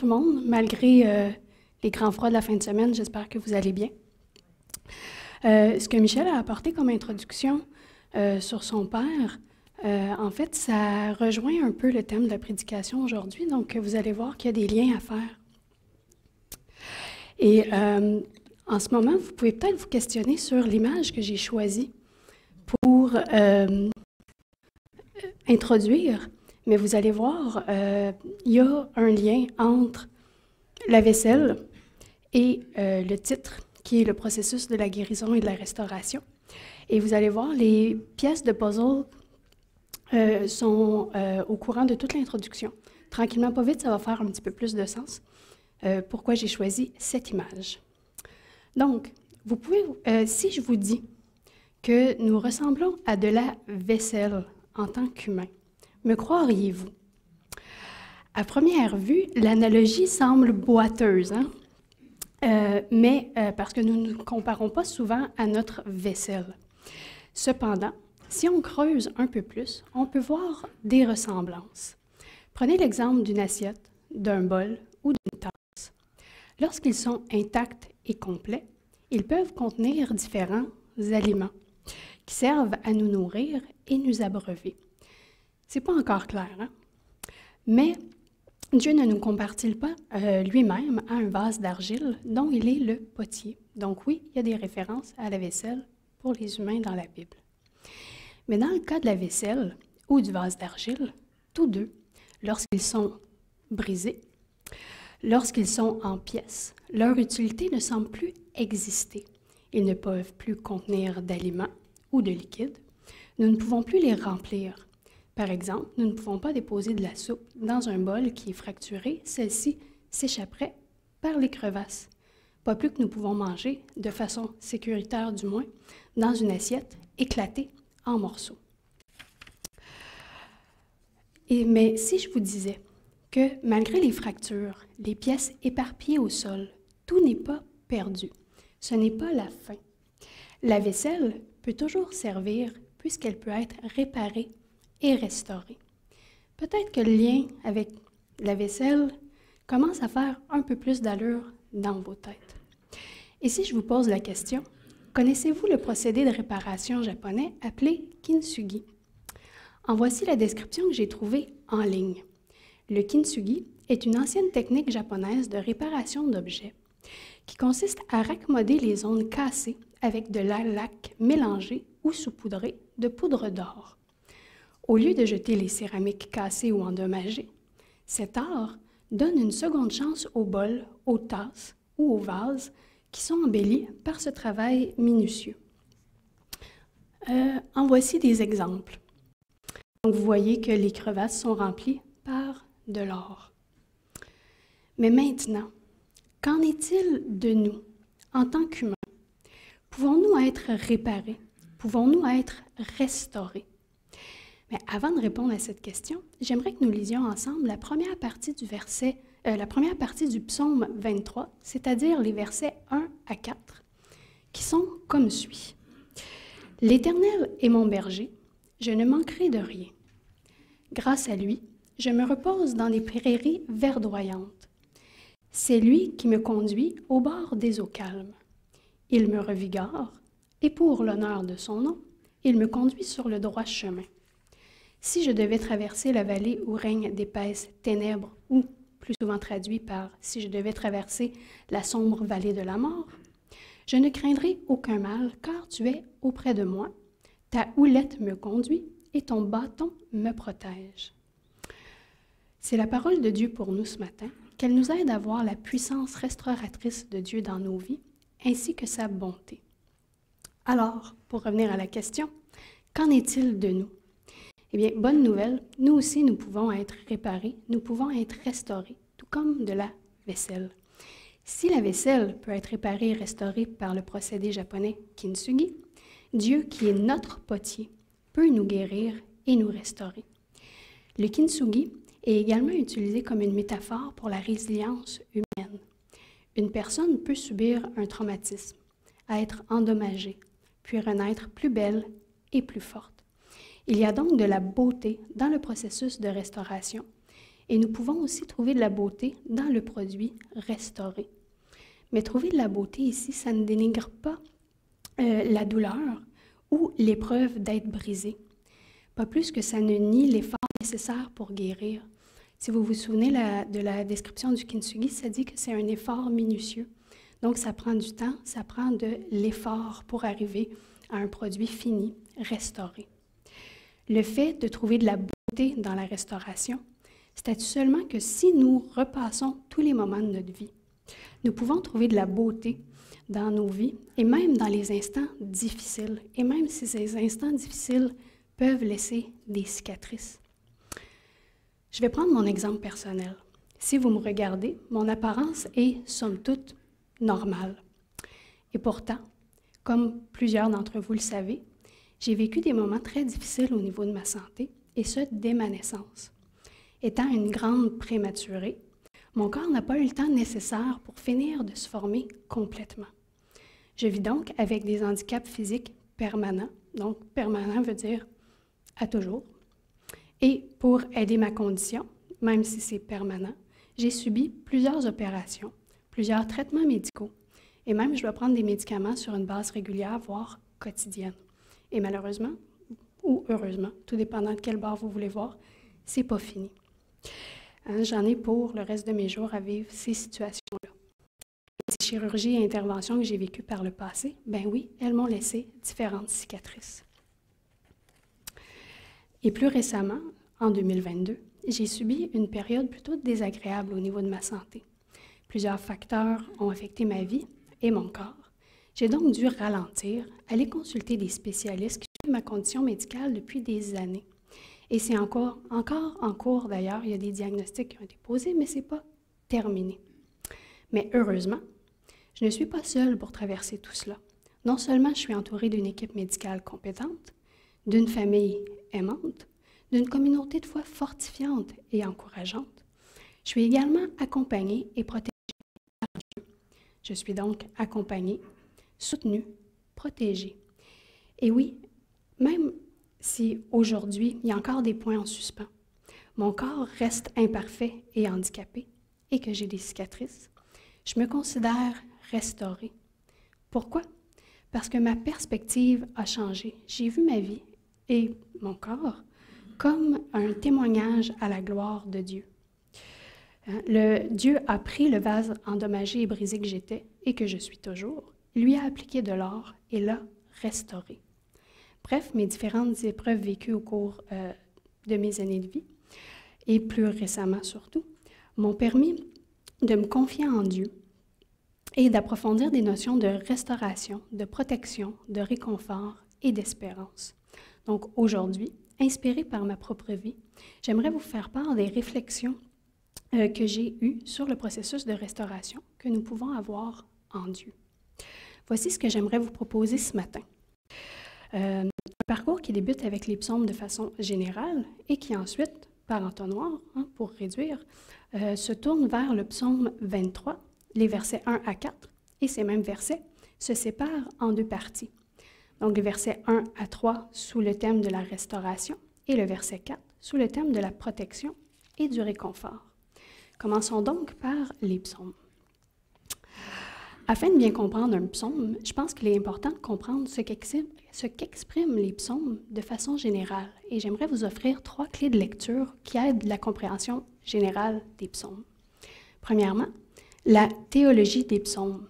tout le monde, malgré les grands froids de la fin de semaine, j'espère que vous allez bien. Ce que Michel a apporté comme introduction sur son père, en fait, ça rejoint un peu le thème de la prédication aujourd'hui, donc vous allez voir qu'il y a des liens à faire. Et en ce moment, vous pouvez peut-être vous questionner sur l'image que j'ai choisie pour introduire, mais vous allez voir, il y a un lien entre la vaisselle et le titre, qui est le processus de la guérison et de la restauration. Et vous allez voir, les pièces de puzzle sont au courant de toute l'introduction. Tranquillement, pas vite, ça va faire un petit peu plus de sens. Pourquoi j'ai choisi cette image. Donc, vous pouvez, si je vous dis que nous ressemblons à de la vaisselle en tant qu'humains, me croiriez-vous? À première vue, l'analogie semble boiteuse, hein? Mais parce que nous ne nous comparons pas souvent à notre vaisselle. Cependant, si on creuse un peu plus, on peut voir des ressemblances. Prenez l'exemple d'une assiette, d'un bol ou d'une tasse. Lorsqu'ils sont intacts et complets, ils peuvent contenir différents aliments qui servent à nous nourrir et nous abreuver. C'est pas encore clair, hein? Mais Dieu ne nous compare-t-il pas lui-même à un vase d'argile dont il est le potier? Donc oui, il y a des références à la vaisselle pour les humains dans la Bible. Mais dans le cas de la vaisselle ou du vase d'argile, tous deux, lorsqu'ils sont brisés, lorsqu'ils sont en pièces, leur utilité ne semble plus exister. Ils ne peuvent plus contenir d'aliments ou de liquides. Nous ne pouvons plus les remplir. Par exemple, nous ne pouvons pas déposer de la soupe dans un bol qui est fracturé. Celle-ci s'échapperait par les crevasses. Pas plus que nous pouvons manger, de façon sécuritaire du moins, dans une assiette éclatée en morceaux. Mais si je vous disais que malgré les fractures, les pièces éparpillées au sol, tout n'est pas perdu. Ce n'est pas la fin. La vaisselle peut toujours servir puisqu'elle peut être réparée et restaurée. Peut-être que le lien avec la vaisselle commence à faire un peu plus d'allure dans vos têtes. Et si je vous pose la question, connaissez-vous le procédé de réparation japonais appelé kintsugi? En voici la description que j'ai trouvée en ligne. Le kintsugi est une ancienne technique japonaise de réparation d'objets qui consiste à raccommoder les zones cassées avec de la laque mélangée ou saupoudrée de poudre d'or. Au lieu de jeter les céramiques cassées ou endommagées, cet art donne une seconde chance aux bols, aux tasses ou aux vases qui sont embellis par ce travail minutieux. En voici des exemples. Donc, vous voyez que les crevasses sont remplies par de l'or. Mais maintenant, qu'en est-il de nous, en tant qu'humains? Pouvons-nous être réparés? Pouvons-nous être restaurés? Mais avant de répondre à cette question, j'aimerais que nous lisions ensemble la première partie du psaume 23, c'est-à-dire les versets 1 à 4, qui sont comme suit. « L'Éternel est mon berger, je ne manquerai de rien. Grâce à lui, je me repose dans les prairies verdoyantes. C'est lui qui me conduit au bord des eaux calmes. Il me revigore, et pour l'honneur de son nom, il me conduit sur le droit chemin. Si je devais traverser la vallée où règnent d'épaisses ténèbres, ou, plus souvent traduit par « si je devais traverser la sombre vallée de la mort », je ne craindrai aucun mal, car tu es auprès de moi. Ta houlette me conduit et ton bâton me protège. » C'est la parole de Dieu pour nous ce matin, qu'elle nous aide à voir la puissance restauratrice de Dieu dans nos vies, ainsi que sa bonté. Alors, pour revenir à la question, qu'en est-il de nous? Eh bien, bonne nouvelle, nous aussi, nous pouvons être réparés, nous pouvons être restaurés, tout comme de la vaisselle. Si la vaisselle peut être réparée et restaurée par le procédé japonais kintsugi, Dieu, qui est notre potier, peut nous guérir et nous restaurer. Le kintsugi est également utilisé comme une métaphore pour la résilience humaine. Une personne peut subir un traumatisme, être endommagée, puis renaître plus belle et plus forte. Il y a donc de la beauté dans le processus de restauration Et nous pouvons aussi trouver de la beauté dans le produit restauré. Mais trouver de la beauté ici, ça ne dénigre pas la douleur ou l'épreuve d'être brisé. Pas plus que ça ne nie l'effort nécessaire pour guérir. Si vous vous souvenez de la description du kintsugi, ça dit que c'est un effort minutieux. Donc, ça prend du temps, ça prend de l'effort pour arriver à un produit fini, restauré. Le fait de trouver de la beauté dans la restauration, c'est seulement que si nous repassons tous les moments de notre vie, nous pouvons trouver de la beauté dans nos vies et même dans les instants difficiles. Et même si ces instants difficiles peuvent laisser des cicatrices. Je vais prendre mon exemple personnel. Si vous me regardez, mon apparence est, somme toute, normale. Et pourtant, comme plusieurs d'entre vous le savez, j'ai vécu des moments très difficiles au niveau de ma santé, et ce, dès ma naissance. Étant une grande prématurée, mon corps n'a pas eu le temps nécessaire pour finir de se former complètement. Je vis donc avec des handicaps physiques permanents. Donc, permanent veut dire à toujours. Et pour aider ma condition, même si c'est permanent, j'ai subi plusieurs opérations, plusieurs traitements médicaux, et même je dois prendre des médicaments sur une base régulière, voire quotidienne. Et malheureusement, ou heureusement, tout dépendant de quel bord vous voulez voir, c'est pas fini. J'en ai pour le reste de mes jours à vivre ces situations-là. Les chirurgies et interventions que j'ai vécues par le passé, ben oui, elles m'ont laissé différentes cicatrices. Et plus récemment, en 2022, j'ai subi une période plutôt désagréable au niveau de ma santé. Plusieurs facteurs ont affecté ma vie et mon corps. J'ai donc dû ralentir, aller consulter des spécialistes qui suivent ma condition médicale depuis des années. Et c'est encore en cours d'ailleurs, il y a des diagnostics qui ont été posés, mais ce n'est pas terminé. Mais heureusement, je ne suis pas seule pour traverser tout cela. Non seulement je suis entourée d'une équipe médicale compétente, d'une famille aimante, d'une communauté de foi fortifiante et encourageante, je suis également accompagnée et protégée par Dieu. Je suis donc accompagnée, soutenue, protégée. Et oui, même si aujourd'hui, il y a encore des points en suspens, mon corps reste imparfait et handicapé et que j'ai des cicatrices, je me considère restaurée. Pourquoi? Parce que ma perspective a changé. J'ai vu ma vie et mon corps comme un témoignage à la gloire de Dieu. Dieu a pris le vase endommagé et brisé que j'étais et que je suis toujours, lui a appliqué de l'or et l'a restauré. Bref, mes différentes épreuves vécues au cours de mes années de vie, et plus récemment surtout, m'ont permis de me confier en Dieu et d'approfondir des notions de restauration, de protection, de réconfort et d'espérance. Donc aujourd'hui, inspirée par ma propre vie, j'aimerais vous faire part des réflexions que j'ai eues sur le processus de restauration que nous pouvons avoir en Dieu. Voici ce que j'aimerais vous proposer ce matin. Un parcours qui débute avec les psaumes de façon générale et qui ensuite, par entonnoir, pour réduire, se tourne vers le psaume 23, les versets 1 à 4, et ces mêmes versets se séparent en deux parties. Donc, le verset 1 à 3 sous le thème de la restauration et le verset 4 sous le thème de la protection et du réconfort. Commençons donc par les psaumes. Afin de bien comprendre un psaume, je pense qu'il est important de comprendre ce qu'expriment les psaumes de façon générale. Et j'aimerais vous offrir 3 clés de lecture qui aident la compréhension générale des psaumes. Premièrement, la théologie des psaumes.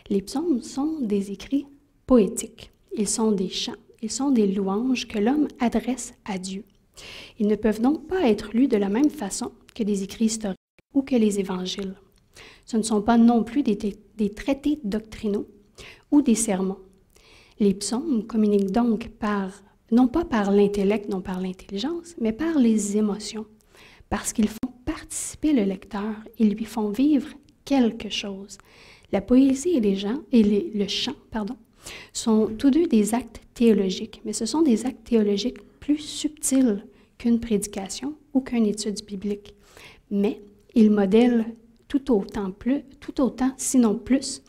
Les psaumes sont des écrits poétiques. Ils sont des chants, ils sont des louanges que l'homme adresse à Dieu. Ils ne peuvent donc pas être lus de la même façon que des écrits historiques ou que les évangiles. Ce ne sont pas non plus des traités doctrinaux ou des sermons. Les psaumes communiquent donc non pas par l'intellect, non par l'intelligence, mais par les émotions, parce qu'ils font participer le lecteur et lui font vivre quelque chose. La poésie et le chant, sont tous deux des actes théologiques, mais ce sont des actes théologiques plus subtils qu'une prédication ou qu'une étude biblique. Mais ils modèlent tout autant, sinon plus,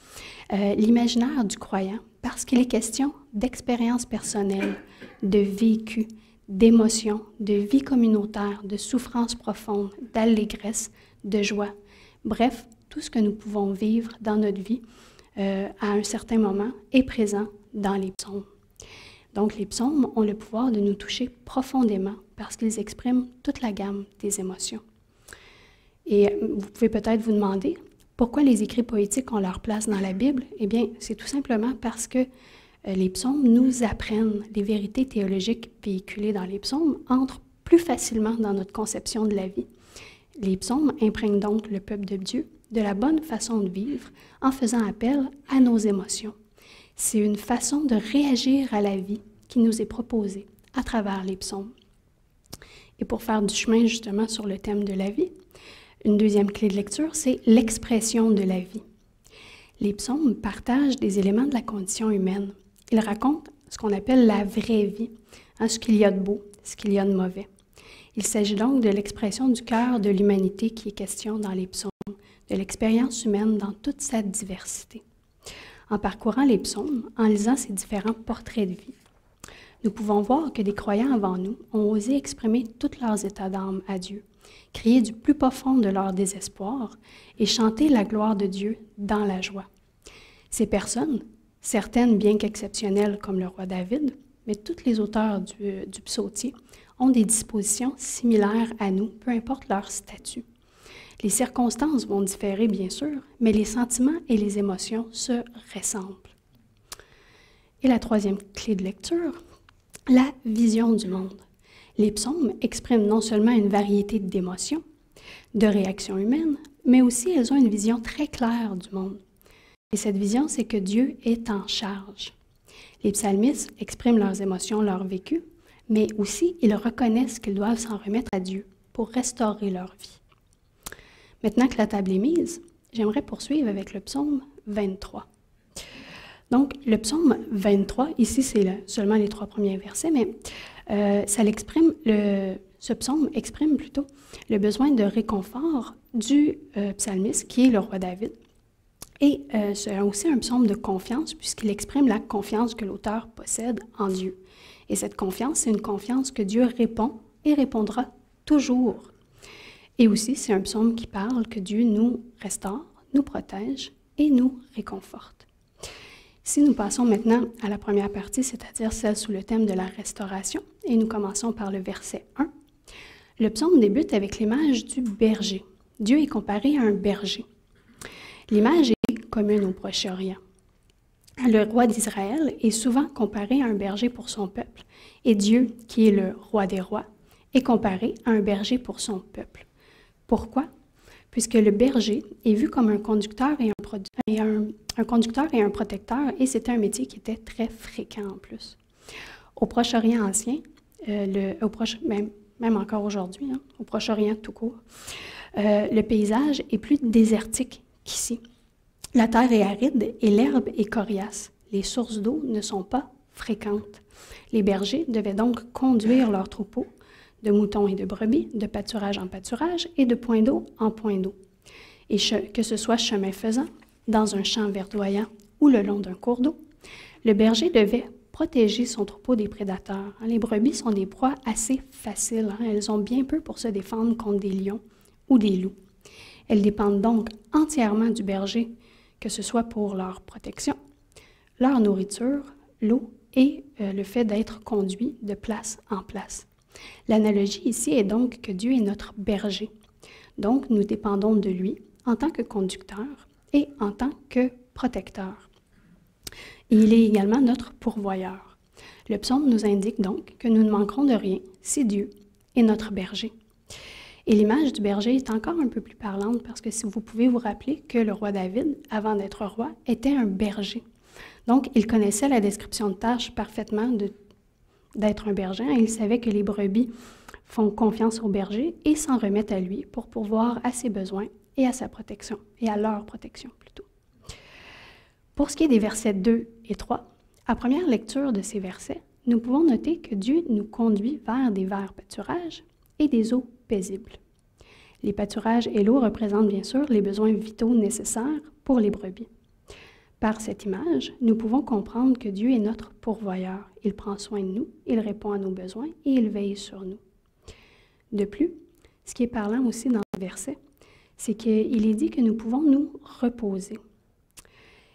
l'imaginaire du croyant, parce qu'il est question d'expériences personnelles, de vécu, d'émotions, de vie communautaire, de souffrance profonde, d'allégresse, de joie. Bref, tout ce que nous pouvons vivre dans notre vie à un certain moment est présent dans les psaumes. Donc, les psaumes ont le pouvoir de nous toucher profondément parce qu'ils expriment toute la gamme des émotions. Et vous pouvez peut-être vous demander pourquoi les écrits poétiques ont leur place dans la Bible. Eh bien, c'est tout simplement parce que les psaumes nous apprennent les vérités théologiques véhiculées dans les psaumes entrent plus facilement dans notre conception de la vie. Les psaumes imprègnent donc le peuple de Dieu de la bonne façon de vivre en faisant appel à nos émotions. C'est une façon de réagir à la vie qui nous est proposée à travers les psaumes. Et pour faire du chemin justement sur le thème de la vie, une deuxième clé de lecture, c'est l'expression de la vie. Les psaumes partagent des éléments de la condition humaine. Ils racontent ce qu'on appelle la vraie vie, ce qu'il y a de beau, ce qu'il y a de mauvais. Il s'agit donc de l'expression du cœur de l'humanité qui est question dans les psaumes, de l'expérience humaine dans toute sa diversité. En parcourant les psaumes, en lisant ces différents portraits de vie, nous pouvons voir que des croyants avant nous ont osé exprimer tous leurs états d'âme à Dieu, crier du plus profond de leur désespoir et chanter la gloire de Dieu dans la joie. Ces personnes, certaines bien qu'exceptionnelles comme le roi David, mais tous les auteurs du psautier, ont des dispositions similaires à nous, peu importe leur statut. Les circonstances vont différer, bien sûr, mais les sentiments et les émotions se ressemblent. Et la troisième clé de lecture, la vision du monde. Les psaumes expriment non seulement une variété d'émotions, de réactions humaines, mais aussi elles ont une vision très claire du monde. Et cette vision, c'est que Dieu est en charge. Les psalmistes expriment leurs émotions, leur vécu, mais aussi ils reconnaissent qu'ils doivent s'en remettre à Dieu pour restaurer leur vie. Maintenant que la table est mise, j'aimerais poursuivre avec le psaume 23. Donc, le psaume 23, ici c'est seulement les 3 premiers versets, mais ce psaume exprime plutôt le besoin de réconfort du psalmiste, qui est le roi David. Et c'est aussi un psaume de confiance, puisqu'il exprime la confiance que l'auteur possède en Dieu. Et cette confiance, c'est une confiance que Dieu répond et répondra toujours. Et aussi, c'est un psaume qui parle que Dieu nous restaure, nous protège et nous réconforte. Si nous passons maintenant à la première partie, c'est-à-dire celle sous le thème de la restauration, et nous commençons par le verset 1, le psaume débute avec l'image du berger. Dieu est comparé à un berger. L'image est commune au Proche-Orient. Le roi d'Israël est souvent comparé à un berger pour son peuple, et Dieu, qui est le roi des rois, est comparé à un berger pour son peuple. Pourquoi? Puisque le berger est vu comme un conducteur et un protecteur, et c'était un métier qui était très fréquent en plus. Au Proche-Orient ancien, même encore aujourd'hui, au Proche-Orient tout court, le paysage est plus désertique qu'ici. La terre est aride et l'herbe est coriace. Les sources d'eau ne sont pas fréquentes. Les bergers devaient donc conduire leurs troupeaux de moutons et de brebis, de pâturage en pâturage et de point d'eau en point d'eau. Et que ce soit chemin faisant, dans un champ verdoyant ou le long d'un cours d'eau, le berger devait protéger son troupeau des prédateurs. Les brebis sont des proies assez faciles. Elles ont bien peu pour se défendre contre des lions ou des loups. Elles dépendent donc entièrement du berger, que ce soit pour leur protection, leur nourriture, l'eau et le fait d'être conduit de place en place. L'analogie ici est donc que Dieu est notre berger. Donc, nous dépendons de lui en tant que conducteur et en tant que protecteur. Et il est également notre pourvoyeur. Le psaume nous indique donc que nous ne manquerons de rien si Dieu est notre berger. Et l'image du berger est encore un peu plus parlante parce que si vous pouvez vous rappeler que le roi David, avant d'être roi, était un berger. Donc, il connaissait la description de tâche parfaitement d'être un berger. Il savait que les brebis font confiance au berger et s'en remettent à lui pour pourvoir à ses besoins et à sa protection, et à leur protection plutôt. Pour ce qui est des versets 2 et 3, à première lecture de ces versets, nous pouvons noter que Dieu nous conduit vers des verts pâturages et des eaux paisibles. Les pâturages et l'eau représentent bien sûr les besoins vitaux nécessaires pour les brebis. Par cette image, nous pouvons comprendre que Dieu est notre pourvoyeur. Il prend soin de nous, il répond à nos besoins et il veille sur nous. De plus, ce qui est parlant aussi dans le verset, c'est qu'il est dit que nous pouvons nous reposer.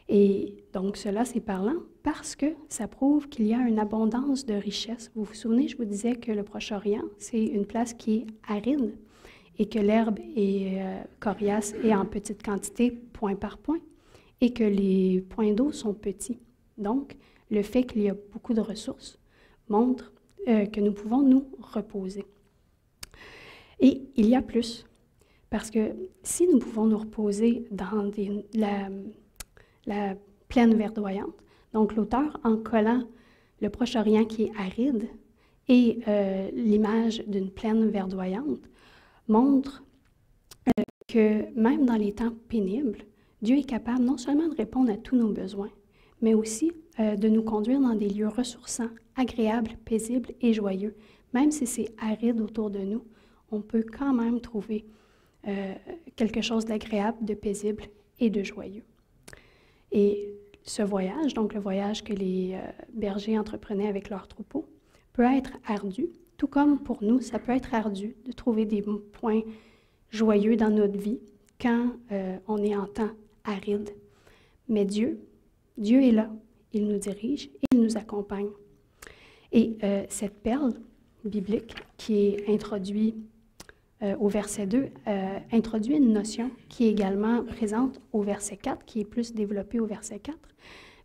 Et donc cela, c'est parlant parce que ça prouve qu'il y a une abondance de richesses. Vous vous souvenez, je vous disais que le Proche-Orient, c'est une place qui est aride et que l'herbe est coriace et en petite quantité, point par point, et que les points d'eau sont petits. Donc, le fait qu'il y a beaucoup de ressources montre que nous pouvons nous reposer. Et il y a plus, parce que si nous pouvons nous reposer dans la plaine verdoyante, donc l'auteur, en collant le Proche-Orient qui est aride et l'image d'une plaine verdoyante, montre que même dans les temps pénibles, Dieu est capable non seulement de répondre à tous nos besoins, mais aussi de nous conduire dans des lieux ressourçants, agréables, paisibles et joyeux. Même si c'est aride autour de nous, on peut quand même trouver quelque chose d'agréable, de paisible et de joyeux. Et ce voyage, donc le voyage que les bergers entreprenaient avec leurs troupeaux, peut être ardu, tout comme pour nous, ça peut être ardu de trouver des points joyeux dans notre vie quand on est en temps aride. Mais Dieu est là, il nous dirige et il nous accompagne. Et cette perle biblique qui est introduite au verset 2, introduit une notion qui est également présente au verset 4, qui est plus développée au verset 4.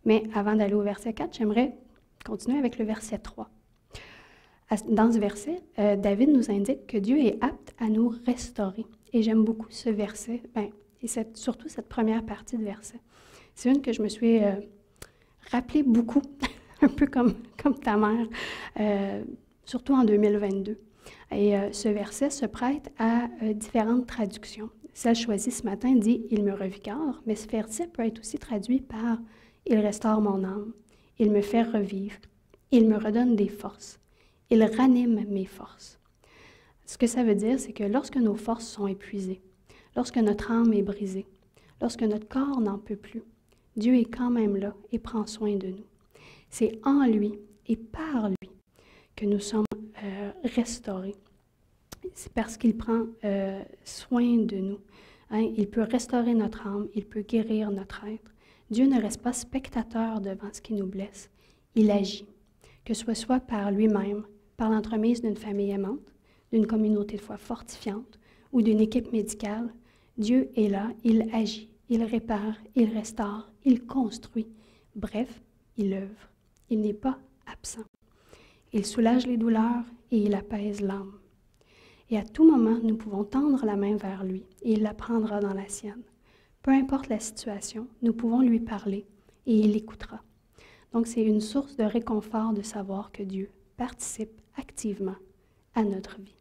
Mais avant d'aller au verset 4, j'aimerais continuer avec le verset 3. Dans ce verset, David nous indique que Dieu est apte à nous restaurer. Et j'aime beaucoup ce verset, et surtout cette première partie de verset. C'est une que je me suis rappelée beaucoup, un peu comme ta mère, surtout en 2022. Et ce verset se prête à différentes traductions. Celle choisie ce matin dit « Il me revigore », mais ce verset peut être aussi traduit par « Il restaure mon âme »,« Il me fait revivre »,« Il me redonne des forces »,« Il ranime mes forces ». Ce que ça veut dire, c'est que lorsque nos forces sont épuisées, lorsque notre âme est brisée, lorsque notre corps n'en peut plus, Dieu est quand même là et prend soin de nous. C'est en lui et par lui que nous sommes restaurés. C'est parce qu'il prend soin de nous. Hein? Il peut restaurer notre âme, il peut guérir notre être. Dieu ne reste pas spectateur devant ce qui nous blesse. Il agit, que ce soit par lui-même, par l'entremise d'une famille aimante, d'une communauté de foi fortifiante ou d'une équipe médicale. Dieu est là, il agit, il répare, il restaure, il construit. Bref, il œuvre. Il n'est pas absent. Il soulage les douleurs et il apaise l'âme. Et à tout moment, nous pouvons tendre la main vers lui et il la prendra dans la sienne. Peu importe la situation, nous pouvons lui parler et il écoutera. Donc, c'est une source de réconfort de savoir que Dieu participe activement à notre vie.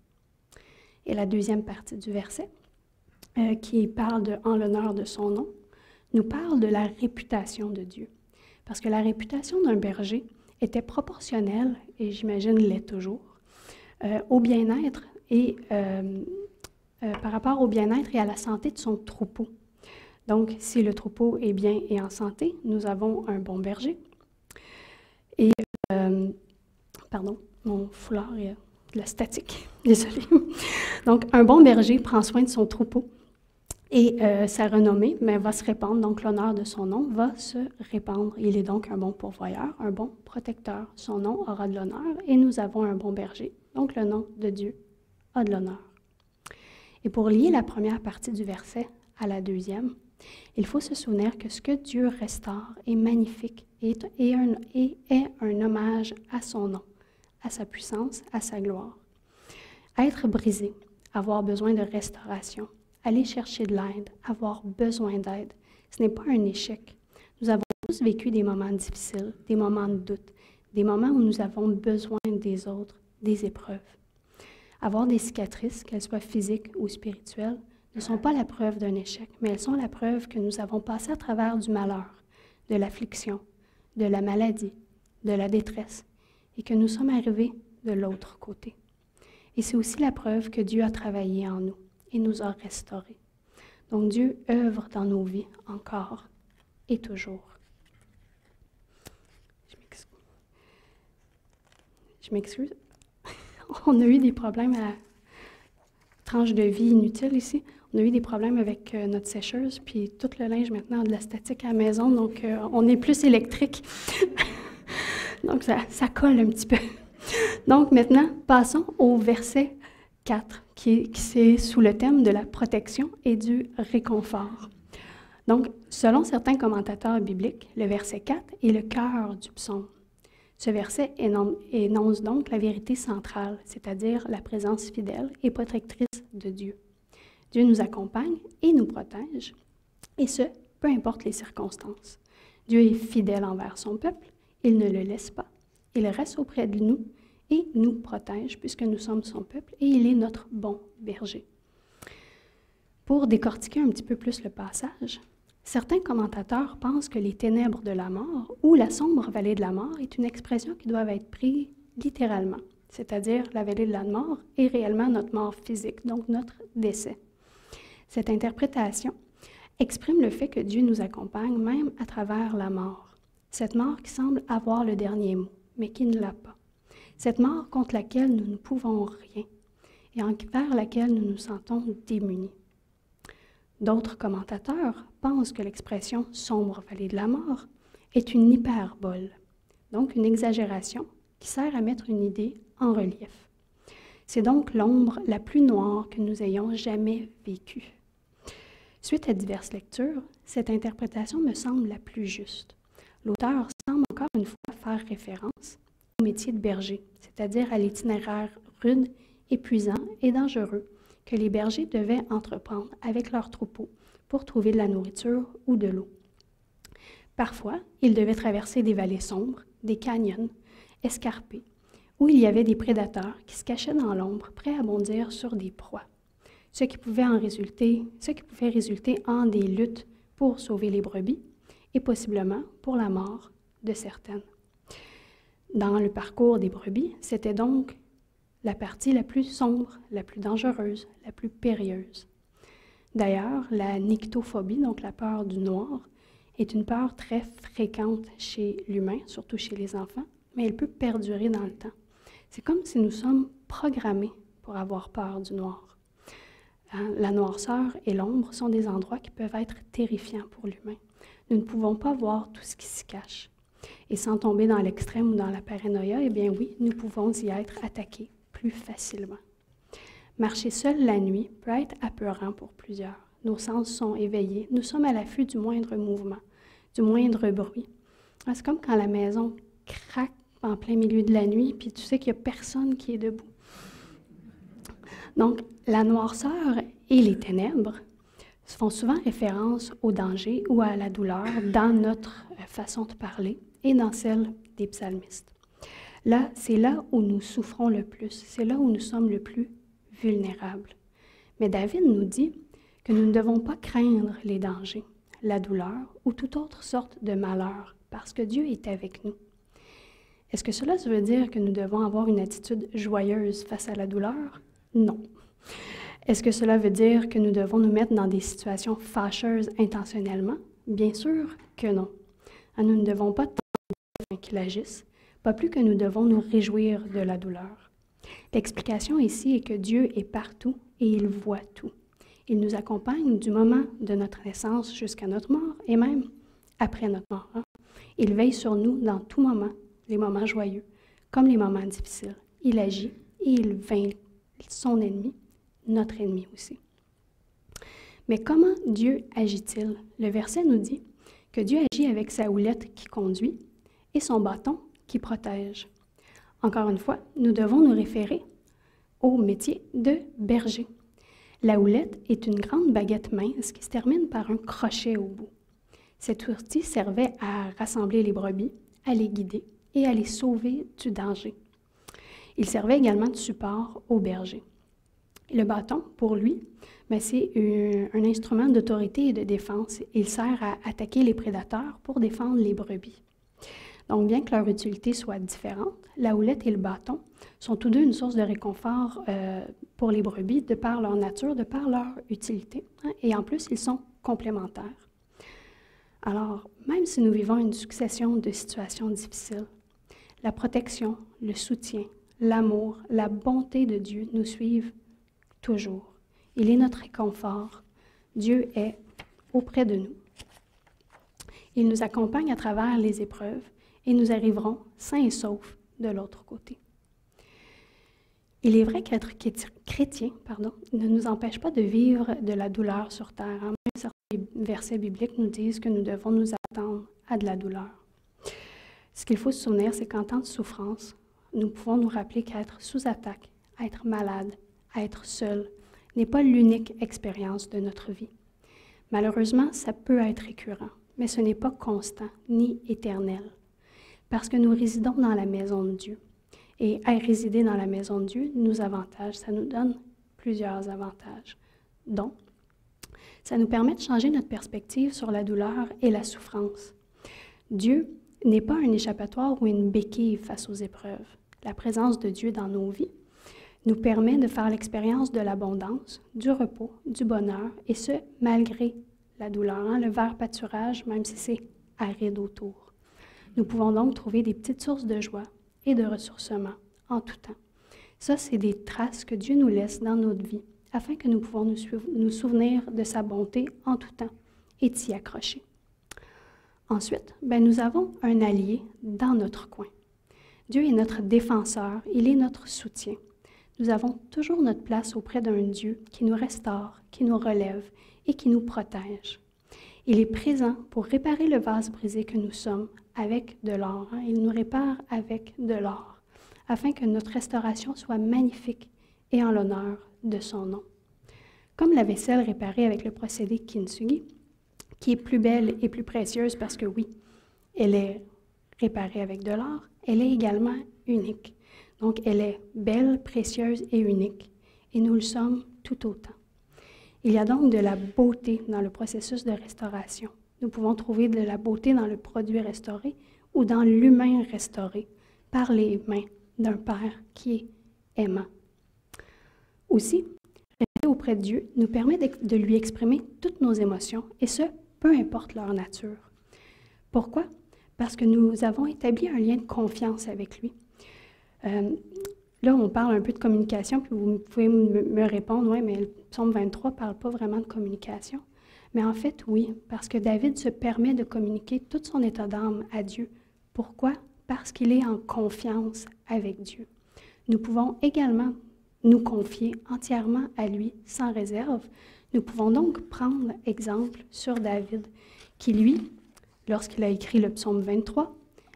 Et la deuxième partie du verset, qui parle de « en l'honneur de son nom », nous parle de la réputation de Dieu. Parce que la réputation d'un berger était proportionnelle, et j'imagine l'est toujours, au bien-être et par rapport au bien-être et à la santé de son troupeau. Donc, si le troupeau est bien et en santé, nous avons un bon berger. Et, pardon, mon foulard est de la statique, désolée. Donc, un bon berger prend soin de son troupeau et sa renommée va se répandre, donc l'honneur de son nom va se répandre. Il est donc un bon pourvoyeur, un bon protecteur. Son nom aura de l'honneur et nous avons un bon berger, donc le nom de Dieu a de l'honneur. Et pour lier la première partie du verset à la deuxième, il faut se souvenir que ce que Dieu restaure est magnifique et est un hommage à son nom, à sa puissance, à sa gloire. Être brisé, avoir besoin de restauration, aller chercher de l'aide, avoir besoin d'aide, ce n'est pas un échec. Nous avons tous vécu des moments difficiles, des moments de doute, des moments où nous avons besoin des autres, des épreuves. Avoir des cicatrices, qu'elles soient physiques ou spirituelles, ne sont pas la preuve d'un échec, mais elles sont la preuve que nous avons passé à travers du malheur, de l'affliction, de la maladie, de la détresse, et que nous sommes arrivés de l'autre côté. Et c'est aussi la preuve que Dieu a travaillé en nous et nous a restaurés. Donc Dieu œuvre dans nos vies encore et toujours. Je m'excuse. On a eu des problèmes à tranche de vie inutile ici. On a eu des problèmes avec notre sécheuse, puis tout le linge maintenant a de la statique à la maison, donc on est plus électrique. Donc ça colle un petit peu. Donc maintenant, passons au verset 4, qui est sous le thème de la protection et du réconfort. Donc, selon certains commentateurs bibliques, le verset 4 est le cœur du psaume. Ce verset énonce donc la vérité centrale, c'est-à-dire la présence fidèle et protectrice de Dieu. Dieu nous accompagne et nous protège, et ce, peu importe les circonstances. Dieu est fidèle envers son peuple, il ne le laisse pas, il reste auprès de nous et nous protège puisque nous sommes son peuple et il est notre bon berger. Pour décortiquer un petit peu plus le passage, certains commentateurs pensent que les ténèbres de la mort ou la sombre vallée de la mort est une expression qui doit être prise littéralement, c'est-à-dire la vallée de la mort est réellement notre mort physique, donc notre décès. Cette interprétation exprime le fait que Dieu nous accompagne même à travers la mort, cette mort qui semble avoir le dernier mot, mais qui ne l'a pas. Cette mort contre laquelle nous ne pouvons rien et envers laquelle nous nous sentons démunis. D'autres commentateurs pensent que l'expression « sombre vallée de la mort » est une hyperbole, donc une exagération qui sert à mettre une idée en relief. C'est donc l'ombre la plus noire que nous ayons jamais vécue. Suite à diverses lectures, cette interprétation me semble la plus juste. L'auteur semble encore une fois faire référence au métier de berger, c'est-à-dire à l'itinéraire rude, épuisant et dangereux que les bergers devaient entreprendre avec leurs troupeaux pour trouver de la nourriture ou de l'eau. Parfois, ils devaient traverser des vallées sombres, des canyons escarpés, où il y avait des prédateurs qui se cachaient dans l'ombre, prêts à bondir sur des proies, ce qui pouvait résulter en des luttes pour sauver les brebis et possiblement pour la mort de certaines. Dans le parcours des brebis, c'était donc la partie la plus sombre, la plus dangereuse, la plus périlleuse. D'ailleurs, la nyctophobie, donc la peur du noir, est une peur très fréquente chez l'humain, surtout chez les enfants, mais elle peut perdurer dans le temps. C'est comme si nous sommes programmés pour avoir peur du noir. La noirceur et l'ombre sont des endroits qui peuvent être terrifiants pour l'humain. Nous ne pouvons pas voir tout ce qui s'y cache. Et sans tomber dans l'extrême ou dans la paranoïa, eh bien oui, nous pouvons y être attaqués plus facilement. Marcher seul la nuit peut être apeurant pour plusieurs. Nos sens sont éveillés, nous sommes à l'affût du moindre mouvement, du moindre bruit. C'est comme quand la maison craque en plein milieu de la nuit, puis tu sais qu'il n'y a personne qui est debout. Donc, la noirceur et les ténèbres font souvent référence au danger ou à la douleur dans notre façon de parler et dans celle des psalmistes. Là, c'est là où nous souffrons le plus, c'est là où nous sommes le plus vulnérables. Mais David nous dit que nous ne devons pas craindre les dangers, la douleur ou toute autre sorte de malheur, parce que Dieu est avec nous. Est-ce que cela veut dire que nous devons avoir une attitude joyeuse face à la douleur? Non. Est-ce que cela veut dire que nous devons nous mettre dans des situations fâcheuses intentionnellement? Bien sûr que non. Nous ne devons pas attendre qu'il agisse, pas plus que nous devons nous réjouir de la douleur. L'explication ici est que Dieu est partout et il voit tout. Il nous accompagne du moment de notre naissance jusqu'à notre mort et même après notre mort. Il veille sur nous dans tout moment, les moments joyeux comme les moments difficiles. Il agit et il vainc son ennemi, notre ennemi aussi. Mais comment Dieu agit-il? Le verset nous dit que Dieu agit avec sa houlette qui conduit et son bâton qui protège. Encore une fois, nous devons nous référer au métier de berger. La houlette est une grande baguette mince qui se termine par un crochet au bout. Cet outil servait à rassembler les brebis, à les guider et à les sauver du danger. Il servait également de support au berger. Le bâton, pour lui, c'est un instrument d'autorité et de défense. Il sert à attaquer les prédateurs pour défendre les brebis. Donc, bien que leur utilité soit différente, la houlette et le bâton sont tous deux une source de réconfort pour les brebis de par leur nature, de par leur utilité. Et en plus, ils sont complémentaires. Alors, même si nous vivons une succession de situations difficiles, la protection, le soutien, l'amour, la bonté de Dieu nous suivent toujours. Il est notre réconfort. Dieu est auprès de nous. Il nous accompagne à travers les épreuves et nous arriverons sains et saufs de l'autre côté. Il est vrai qu'être chrétien ne nous empêche pas de vivre de la douleur sur terre. Même certains versets bibliques nous disent que nous devons nous attendre à de la douleur. Ce qu'il faut se souvenir, c'est qu'en temps de souffrance, nous pouvons nous rappeler qu'être sous attaque, être malade, être seul, n'est pas l'unique expérience de notre vie. Malheureusement, ça peut être récurrent, mais ce n'est pas constant ni éternel, parce que nous résidons dans la maison de Dieu. Et à résider dans la maison de Dieu nous avantage, ça nous donne plusieurs avantages. Donc, ça nous permet de changer notre perspective sur la douleur et la souffrance. Dieu n'est pas un échappatoire ou une béquille face aux épreuves. La présence de Dieu dans nos vies nous permet de faire l'expérience de l'abondance, du repos, du bonheur, et ce, malgré la douleur, le vert pâturage, même si c'est aride autour. Nous pouvons donc trouver des petites sources de joie et de ressourcement en tout temps. Ça, c'est des traces que Dieu nous laisse dans notre vie, afin que nous pouvons nous souvenir de sa bonté en tout temps et t'y accrocher. Ensuite, nous avons un allié dans notre coin. Dieu est notre défenseur, il est notre soutien. Nous avons toujours notre place auprès d'un Dieu qui nous restaure, qui nous relève et qui nous protège. Il est présent pour réparer le vase brisé que nous sommes avec de l'or. Il nous répare avec de l'or, afin que notre restauration soit magnifique et en l'honneur de son nom. Comme la vaisselle réparée avec le procédé kintsugi, qui est plus belle et plus précieuse parce que oui, elle est réparée avec de l'or, elle est également unique. Donc, elle est belle, précieuse et unique, et nous le sommes tout autant. Il y a donc de la beauté dans le processus de restauration. Nous pouvons trouver de la beauté dans le produit restauré ou dans l'humain restauré par les mains d'un Père qui est aimant. Aussi, rester auprès de Dieu nous permet de lui exprimer toutes nos émotions, et ce, peu importe leur nature. Pourquoi? Parce que nous avons établi un lien de confiance avec lui. Là, on parle un peu de communication, puis vous pouvez me répondre, oui, mais le psaume 23 ne parle pas vraiment de communication. Mais en fait, oui, parce que David se permet de communiquer tout son état d'âme à Dieu. Pourquoi? Parce qu'il est en confiance avec Dieu. Nous pouvons également nous confier entièrement à lui, sans réserve. Nous pouvons donc prendre exemple sur David, qui lui, lorsqu'il a écrit le psaume 23,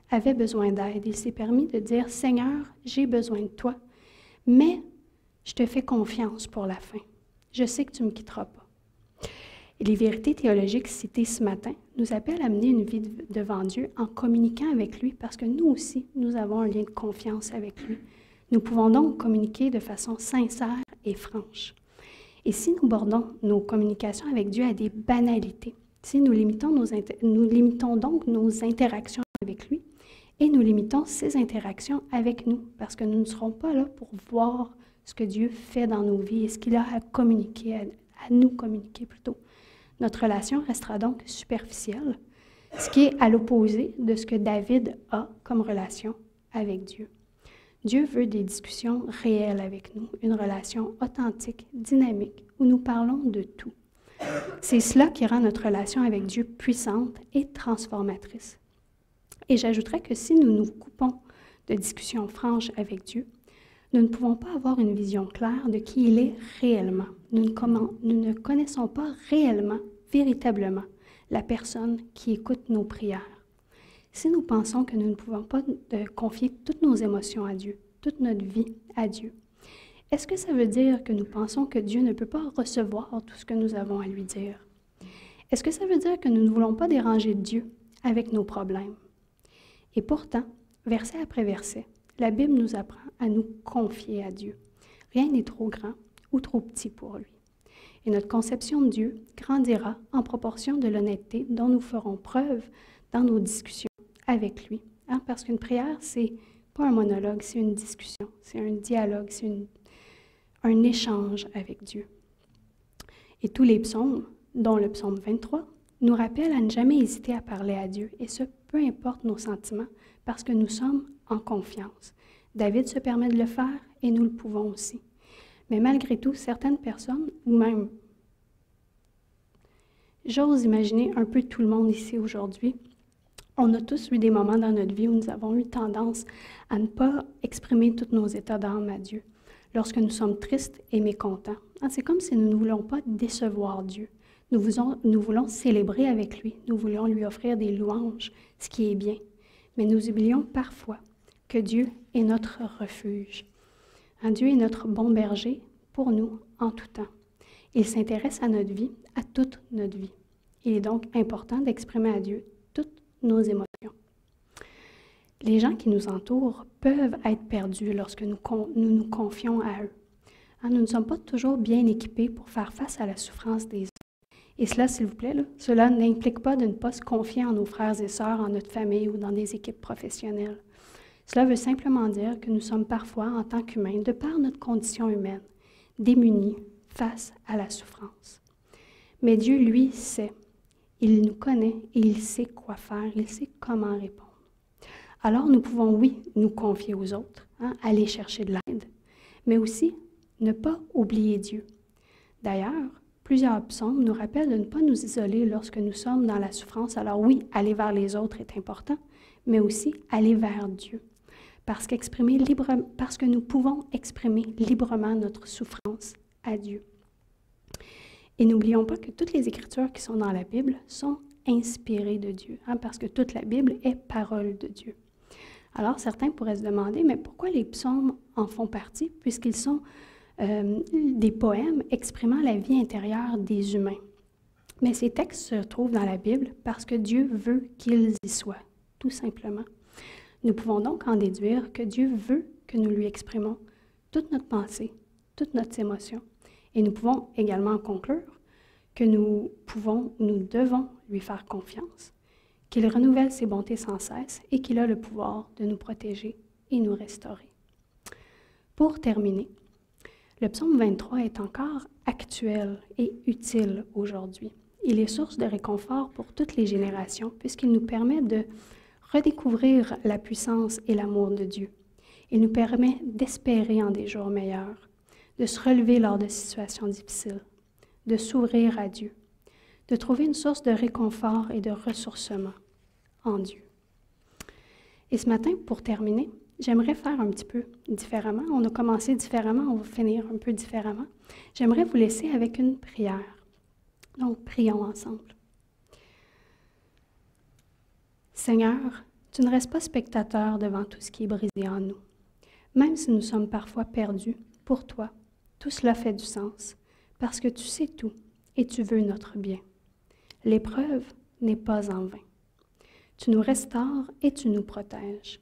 avait besoin d'aide. Il s'est permis de dire « Seigneur, j'ai besoin de toi, mais je te fais confiance pour la fin. Je sais que tu ne me quitteras pas. » Et les vérités théologiques citées ce matin nous appellent à mener une vie devant Dieu en communiquant avec lui, parce que nous aussi, nous avons un lien de confiance avec lui. Nous pouvons donc communiquer de façon sincère et franche. Et si nous bordons nos communications avec Dieu à des banalités, si nous limitons donc nos interactions avec lui, et nous limitons ces interactions avec nous, parce que nous ne serons pas là pour voir ce que Dieu fait dans nos vies et ce qu'il a à communiquer, à nous communiquer plutôt. Notre relation restera donc superficielle, ce qui est à l'opposé de ce que David a comme relation avec Dieu. Dieu veut des discussions réelles avec nous, une relation authentique, dynamique, où nous parlons de tout. C'est cela qui rend notre relation avec Dieu puissante et transformatrice. Et j'ajouterais que si nous nous coupons de discussions franches avec Dieu, nous ne pouvons pas avoir une vision claire de qui il est réellement. Nous ne connaissons pas réellement, véritablement, la personne qui écoute nos prières. Si nous pensons que nous ne pouvons pas confier toutes nos émotions à Dieu, toute notre vie à Dieu, est-ce que ça veut dire que nous pensons que Dieu ne peut pas recevoir tout ce que nous avons à lui dire? Est-ce que ça veut dire que nous ne voulons pas déranger Dieu avec nos problèmes? Et pourtant, verset après verset, la Bible nous apprend à nous confier à Dieu. Rien n'est trop grand ou trop petit pour lui. Et notre conception de Dieu grandira en proportion de l'honnêteté dont nous ferons preuve dans nos discussions avec lui. Parce qu'une prière, c'est pas un monologue, c'est une discussion, c'est un dialogue, c'est un échange avec Dieu. Et tous les psaumes, dont le psaume 23, nous rappelle à ne jamais hésiter à parler à Dieu, et ce, peu importe nos sentiments, parce que nous sommes en confiance. David se permet de le faire, et nous le pouvons aussi. Mais malgré tout, certaines personnes, ou même, j'ose imaginer un peu tout le monde ici aujourd'hui, on a tous eu des moments dans notre vie où nous avons eu tendance à ne pas exprimer tous nos états d'âme à Dieu, lorsque nous sommes tristes et mécontents. C'est comme si nous ne voulons pas décevoir Dieu. Nous voulons célébrer avec lui, nous voulons lui offrir des louanges, ce qui est bien. Mais nous oublions parfois que Dieu est notre refuge. Dieu est notre bon berger pour nous en tout temps. Il s'intéresse à notre vie, à toute notre vie. Il est donc important d'exprimer à Dieu toutes nos émotions. Les gens qui nous entourent peuvent être perdus lorsque nous nous confions à eux. Nous ne sommes pas toujours bien équipés pour faire face à la souffrance des autres. Et cela, s'il vous plaît, cela n'implique pas de ne pas se confier en nos frères et sœurs, en notre famille ou dans des équipes professionnelles. Cela veut simplement dire que nous sommes parfois, en tant qu'humains, de par notre condition humaine, démunis face à la souffrance. Mais Dieu, lui, sait. Il nous connaît et il sait quoi faire, il sait comment répondre. Alors, nous pouvons, oui, nous confier aux autres, aller chercher de l'aide, mais aussi ne pas oublier Dieu. D'ailleurs, plusieurs psaumes nous rappellent de ne pas nous isoler lorsque nous sommes dans la souffrance. Alors oui, aller vers les autres est important, mais aussi aller vers Dieu. Parce que nous pouvons exprimer librement notre souffrance à Dieu. Et n'oublions pas que toutes les Écritures qui sont dans la Bible sont inspirées de Dieu, parce que toute la Bible est parole de Dieu. Alors certains pourraient se demander, mais pourquoi les psaumes en font partie, puisqu'ils sont des poèmes exprimant la vie intérieure des humains. Mais ces textes se trouvent dans la Bible parce que Dieu veut qu'ils y soient, tout simplement. Nous pouvons donc en déduire que Dieu veut que nous lui exprimons toute notre pensée, toute notre émotion. Et nous pouvons également en conclure que nous devons lui faire confiance, qu'il renouvelle ses bontés sans cesse et qu'il a le pouvoir de nous protéger et nous restaurer. Pour terminer, le psaume 23 est encore actuel et utile aujourd'hui. Il est source de réconfort pour toutes les générations puisqu'il nous permet de redécouvrir la puissance et l'amour de Dieu. Il nous permet d'espérer en des jours meilleurs, de se relever lors de situations difficiles, de s'ouvrir à Dieu, de trouver une source de réconfort et de ressourcement en Dieu. Et ce matin, pour terminer, j'aimerais faire un petit peu différemment. On a commencé différemment, on va finir un peu différemment. J'aimerais vous laisser avec une prière. Donc, prions ensemble. Seigneur, tu ne restes pas spectateur devant tout ce qui est brisé en nous. Même si nous sommes parfois perdus, pour toi, tout cela fait du sens, parce que tu sais tout et tu veux notre bien. L'épreuve n'est pas en vain. Tu nous restaures et tu nous protèges.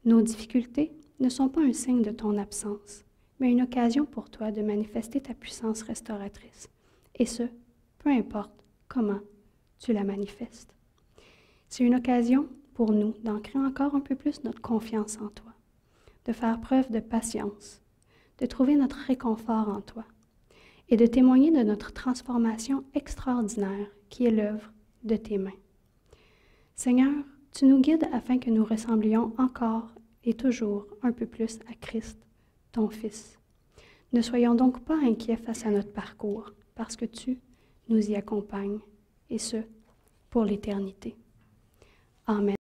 Nos difficultés ne sont pas un signe de ton absence, mais une occasion pour toi de manifester ta puissance restauratrice, et ce, peu importe comment tu la manifestes. C'est une occasion pour nous d'ancrer encore un peu plus notre confiance en toi, de faire preuve de patience, de trouver notre réconfort en toi et de témoigner de notre transformation extraordinaire qui est l'œuvre de tes mains. Seigneur, tu nous guides afin que nous ressemblions encore et toujours un peu plus à Christ, ton Fils. Ne soyons donc pas inquiets face à notre parcours, parce que tu nous y accompagnes, et ce, pour l'éternité. Amen.